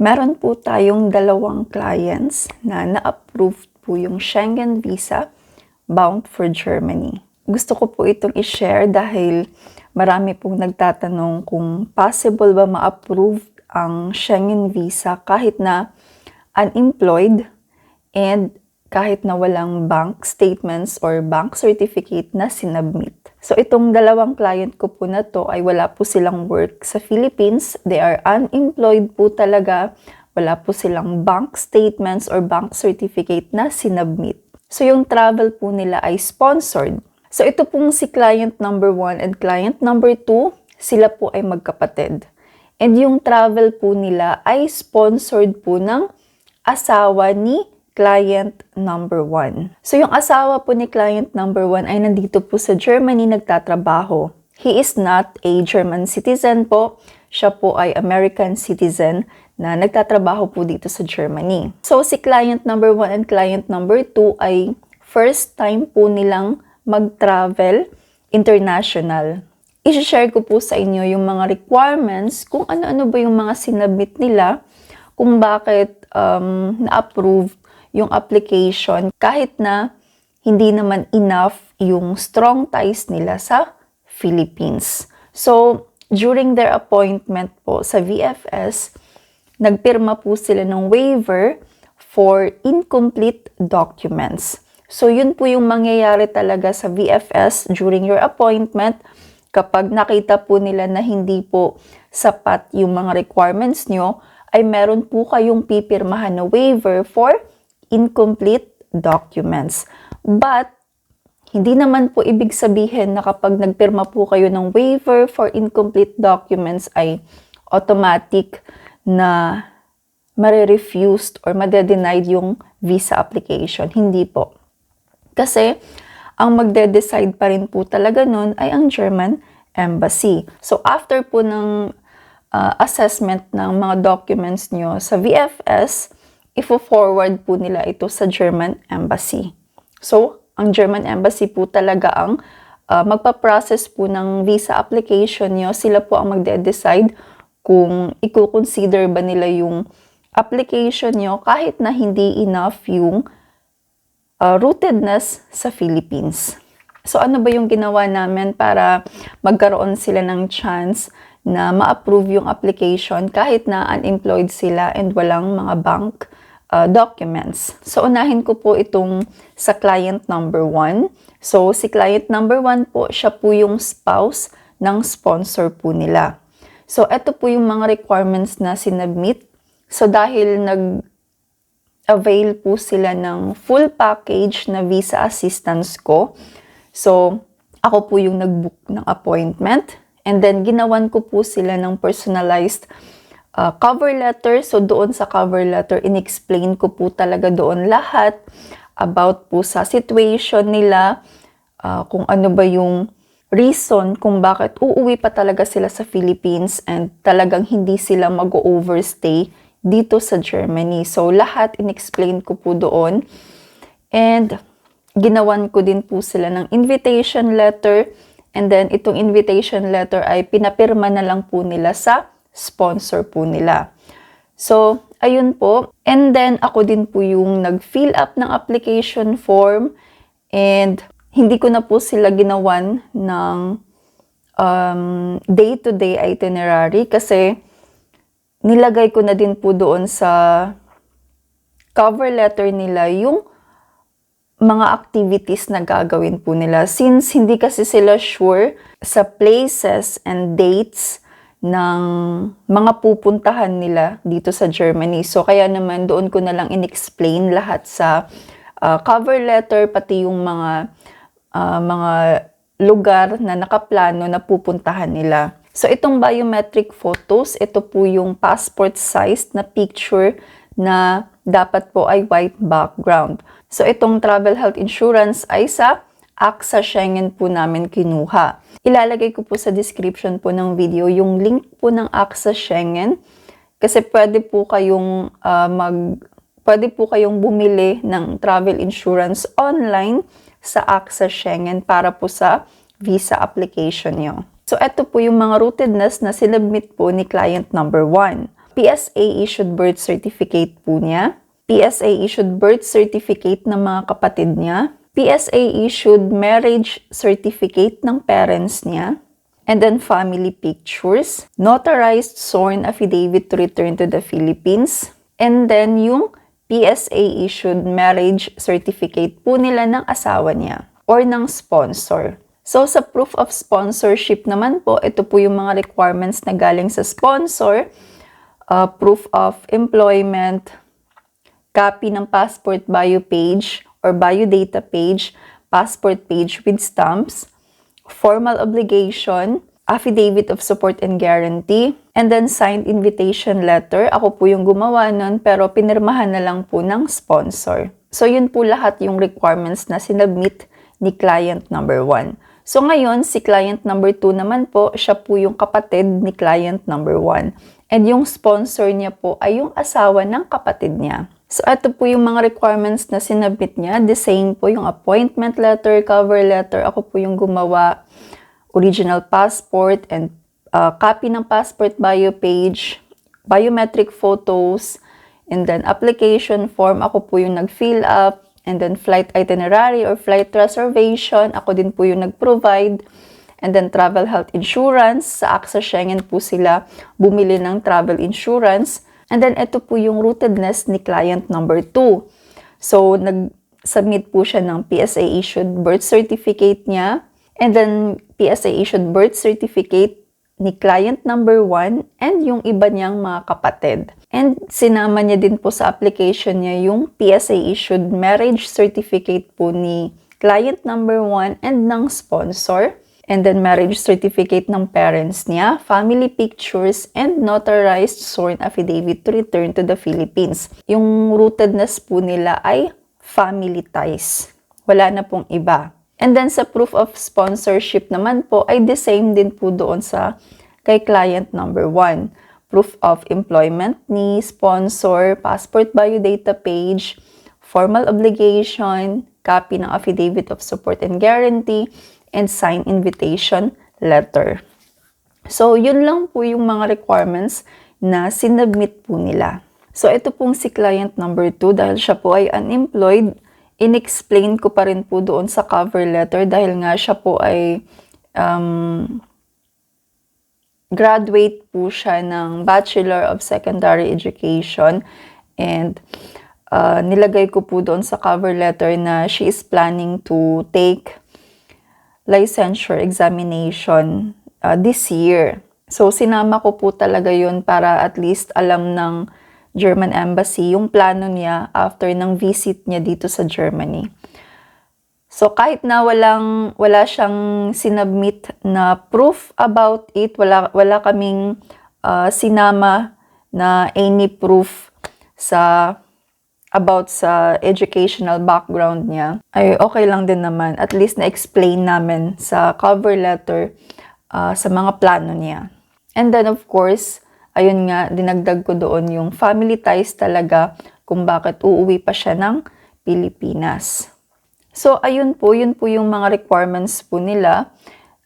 Meron po tayong dalawang clients na na-approve po yung Schengen visa bound for Germany. Gusto ko po itong i-share dahil marami pong nagtatanong kung possible ba ma-approve ang Schengen visa kahit na unemployed and kahit na walang bank statements or bank certificate na sinubmit. So itong dalawang client ko po na to ay wala po silang work sa Philippines. They are unemployed po talaga. Wala po silang bank statements or bank certificate na sinubmit. So yung travel po nila ay sponsored. So ito pong si client number 1 and client number 2, sila po ay magkapatid. And yung travel po nila ay sponsored po ng asawa ni client number 1. So yung asawa po ni client number 1 ay nandito po sa Germany nagtatrabaho. He is not a German citizen po. Siya po ay American citizen na nagtatrabaho po dito sa Germany. So si client number 1 and client number 2 ay first time po nilang mag-travel international. I-share ko po sa inyo yung mga requirements, kung ano-ano ba yung mga sinubmit nila, kung bakit na-approve yung application kahit na hindi naman enough yung strong ties nila sa Philippines. So, during their appointment po sa VFS, nagpirma po sila ng waiver for incomplete documents. So, yun po yung mangyayari talaga sa VFS during your appointment kapag nakita po nila na hindi po sapat yung mga requirements nyo, ay meron po kayong pipirmahan na waiver for incomplete documents. But, hindi naman po ibig sabihin na kapag nagpirma po kayo ng waiver for incomplete documents ay automatic na mare-refused or made-denied yung visa application. Hindi po. Kasi, ang magde-decide pa rin po talaga nun ay ang German Embassy. So, after po ng assessment ng mga documents nyo sa VFS, ifo-forward po nila ito sa German Embassy. So, ang German Embassy po talaga ang magpa-process po ng visa application nyo. Sila po ang magde-decide kung i-consider ba nila yung application nyo kahit na hindi enough yung rootedness sa Philippines. So, ano ba yung ginawa namin para magkaroon sila ng chance na ma-approve yung application kahit na unemployed sila and walang mga bank documents. So, unahin ko po itong sa client number 1. So, si client number 1 po, siya po yung spouse ng sponsor po nila. So, ito po yung mga requirements na sinubmit. So, dahil nag-avail po sila ng full package na visa assistance ko, so, ako po yung nag-book ng appointment. And then, ginawan ko po sila ng personalized cover letter. So, doon sa cover letter, in-explain ko po talaga doon lahat about po sa situation nila, kung ano ba yung reason kung bakit uuwi pa talaga sila sa Philippines and talagang hindi sila mag-overstay dito sa Germany. So, lahat in-explain ko po doon. And, ginawan ko din po sila ng invitation letter. And then, itong invitation letter ay pinapirma na lang po nila sa sponsor po nila. So, ayun po. And then, ako din po yung nag-fill up ng application form and hindi ko na po sila ginawan ng day-to-day itinerary kasi nilagay ko na din po doon sa cover letter nila yung mga activities na gagawin po nila. Since hindi kasi sila sure sa places and dates ng mga pupuntahan nila dito sa Germany. So, kaya naman doon ko na lang in-explain lahat sa cover letter, pati yung mga lugar na nakaplano na pupuntahan nila. So, itong biometric photos, ito po yung passport size na picture na dapat po ay white background. So, itong travel health insurance ay sa AXA Schengen po namin kinuha. Ilalagay ko po sa description po ng video yung link po ng AXA Schengen kasi pwede po kayong bumili ng travel insurance online sa AXA Schengen para po sa visa application nyo. So, ito po yung mga rootedness na sinubmit po ni client number 1. PSA-issued birth certificate po niya, PSA-issued birth certificate ng mga kapatid niya, PSA-issued marriage certificate ng parents niya, and then family pictures, notarized sworn affidavit to return to the Philippines, and then yung PSA-issued marriage certificate po nila ng asawa niya or ng sponsor. So, sa proof of sponsorship naman po, ito po yung mga requirements na galing sa sponsor, proof of employment, copy ng passport bio page or biodata page, passport page with stamps, formal obligation, affidavit of support and guarantee, and then signed invitation letter. Ako po yung gumawa nun, pero pinirmahan na lang po ng sponsor. So, yun po lahat yung requirements na sinubmit ni client number 1. So, ngayon, si client number 2 naman po, siya po yung kapatid ni client number 1. And yung sponsor niya po ay yung asawa ng kapatid niya. So, ito po yung mga requirements na sinubmit niya. The same po yung appointment letter, cover letter. Ako po yung gumawa, original passport and copy ng passport bio page, biometric photos, and then application form. Ako po yung nag-fill up, and then flight itinerary or flight reservation. Ako din po yung nag-provide. And then travel health insurance. Sa AXA Schengen po sila bumili ng travel insurance. And then ito po yung rootedness ni client number 2. So, nag-submit po siya ng PSA-issued birth certificate niya. And then, PSA-issued birth certificate ni client number 1 and yung iba niyang mga kapatid. And sinama niya din po sa application niya yung PSA-issued marriage certificate po ni client number 1 and ng sponsor. And then marriage certificate ng parents niya, family pictures, and notarized sworn affidavit to return to the Philippines. Yung rootedness po nila ay family ties. Wala na pong iba. And then sa proof of sponsorship naman po ay the same din po doon sa kay client number 1. Proof of employment ni sponsor, passport biodata page, formal obligation, copy ng affidavit of support and guarantee, and signed invitation letter. So, yun lang po yung mga requirements na sinubmit po nila. So, ito pong si client number 2, dahil siya po ay unemployed, in-explain ko pa rin po doon sa cover letter dahil nga siya po ay graduate po siya ng Bachelor of Secondary Education, and nilagay ko po doon sa cover letter na she is planning to take licensure examination this year. So, sinama ko po talaga yun para at least alam ng German Embassy yung plano niya after ng visit niya dito sa Germany. So, kahit na wala siyang sinubmit na proof about it, wala kaming sinama na any proof about sa educational background niya, ay okay lang din naman. At least na-explain namin sa cover letter sa mga plano niya. And then of course, ayun nga, dinagdag ko doon yung family ties talaga kung bakit uuwi pa siya ng Pilipinas. So ayun po, yun po yung mga requirements po nila.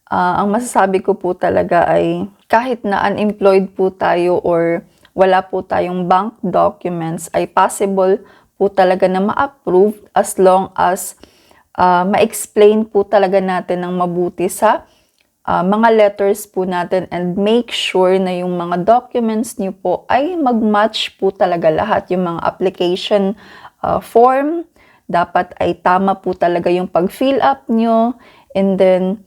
Ang masasabi ko po talaga ay kahit na unemployed po tayo or wala po tayong bank documents, ay possible po talaga na ma-approve as long as ma-explain po talaga natin ng mabuti sa mga letters po natin, and make sure na yung mga documents niyo po ay mag-match po talaga lahat. Yung mga application form, dapat ay tama po talaga yung pag-fill up nyo, and then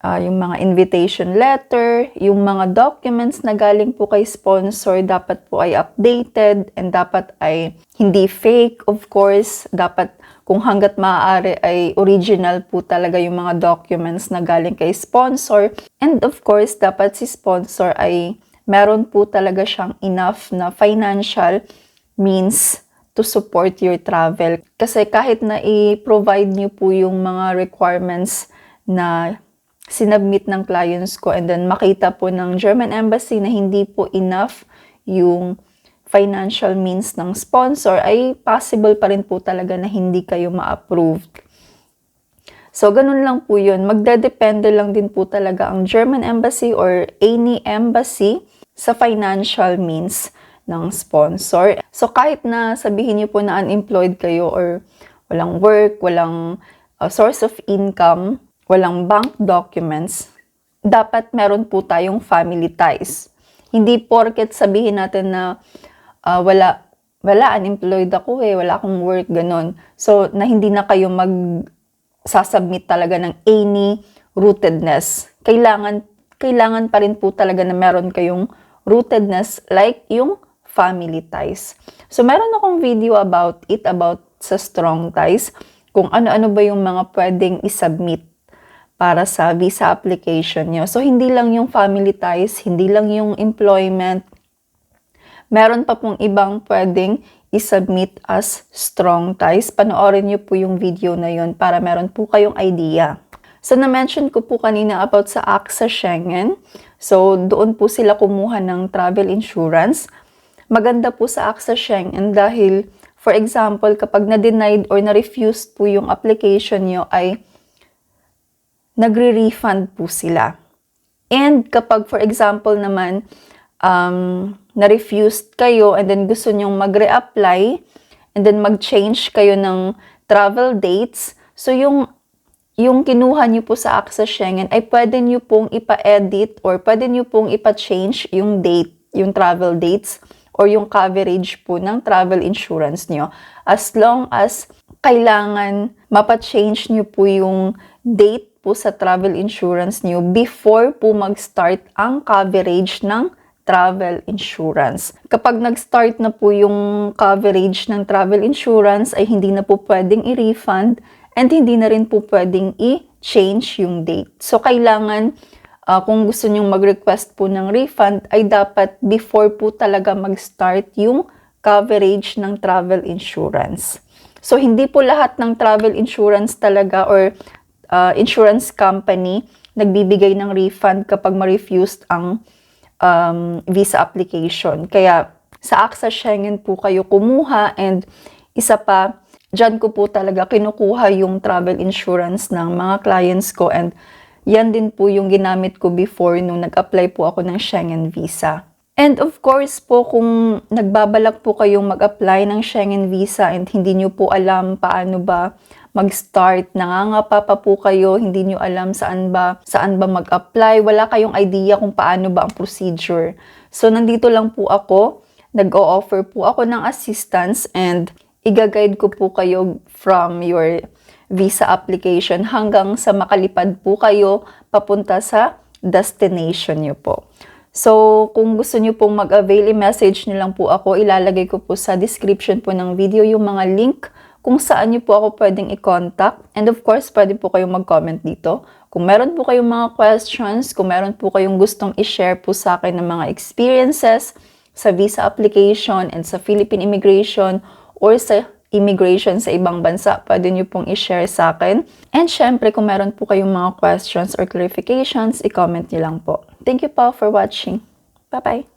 yung mga invitation letter, yung mga documents na galing po kay sponsor, dapat po ay updated and dapat ay hindi fake, of course. Dapat kung hanggat maaari ay original po talaga yung mga documents na galing kay sponsor. And of course, dapat si sponsor ay meron po talaga siyang enough na financial means to support your travel. Kasi kahit na i-provide niyo po yung mga requirements na sinubmit ng clients ko, and then makita po ng German Embassy na hindi po enough yung financial means ng sponsor, ay possible pa rin po talaga na hindi kayo ma-approved. So, ganun lang po yun. Magdedepende lang din po talaga ang German Embassy or any embassy sa financial means ng sponsor. So kahit na sabihin niyo po na unemployed kayo or walang work, walang source of income, walang bank documents, dapat meron po tayong family ties. Hindi porket sabihin natin na wala, unemployed ako wala akong work, ganon. So, na hindi na kayo sasubmit talaga ng any rootedness. Kailangan pa rin po talaga na meron kayong rootedness like yung family ties. So, meron akong video about sa strong ties, kung ano-ano ba yung mga pwedeng isubmit para sa visa application nyo. So, hindi lang yung family ties, hindi lang yung employment, meron pa pong ibang pwedeng isubmit as strong ties. Panoorin nyo po yung video na yun para meron po kayong idea. So, na-mention ko po kanina about sa AXA Schengen. So, doon po sila kumuha ng travel insurance. Maganda po sa AXA Schengen dahil, for example, kapag na-denied or na-refused po yung application nyo ay nagre-refund po sila. And kapag, for example naman, na-refused kayo and then gusto nyong mag-reapply and then mag-change kayo ng travel dates, so yung kinuha nyo po sa AXA Schengen ay pwede nyo pong ipa-edit or pwede nyo pong ipa-change yung date, yung travel dates or yung coverage po ng travel insurance nyo. As long as kailangan mapa-change nyo po yung date po sa travel insurance nyo before po mag-start ang coverage ng travel insurance. Kapag nag-start na po yung coverage ng travel insurance ay hindi na po pwedeng i-refund and hindi na rin po pwedeng i-change yung date. So, kailangan kung gusto nyong mag-request po ng refund ay dapat before po talaga mag-start yung coverage ng travel insurance. So, hindi po lahat ng travel insurance talaga or insurance company nagbibigay ng refund kapag ma-refused ang visa application. Kaya sa AXA Schengen po kayo kumuha and isa pa, dyan ko po talaga kinukuha yung travel insurance ng mga clients ko and yan din po yung ginamit ko before nung nag-apply po ako ng Schengen visa. And of course po, kung nagbabalak po kayong mag-apply ng Schengen visa and hindi nyo po alam paano ba mag-start, nangangapa pa po kayo, hindi nyo alam saan ba mag-apply, wala kayong idea kung paano ba ang procedure. So, nandito lang po ako, nag-o-offer po ako ng assistance and i-guide ko po kayo from your visa application hanggang sa makalipad po kayo papunta sa destination nyo po. So, kung gusto nyo pong mag-avail, i-message nyo lang po ako. Ilalagay ko po sa description po ng video yung mga link kung saan nyo po ako pwedeng i-contact. And of course, pwede po kayong mag-comment dito. Kung meron po kayong mga questions, kung meron po kayong gustong i-share po sa akin ng mga experiences sa visa application and sa Philippine immigration or sa immigration sa ibang bansa, pwede nyo pong i-share sa akin. And syempre, kung meron po kayong mga questions or clarifications, i-comment nyo lang po. Thank you po for watching. Bye-bye!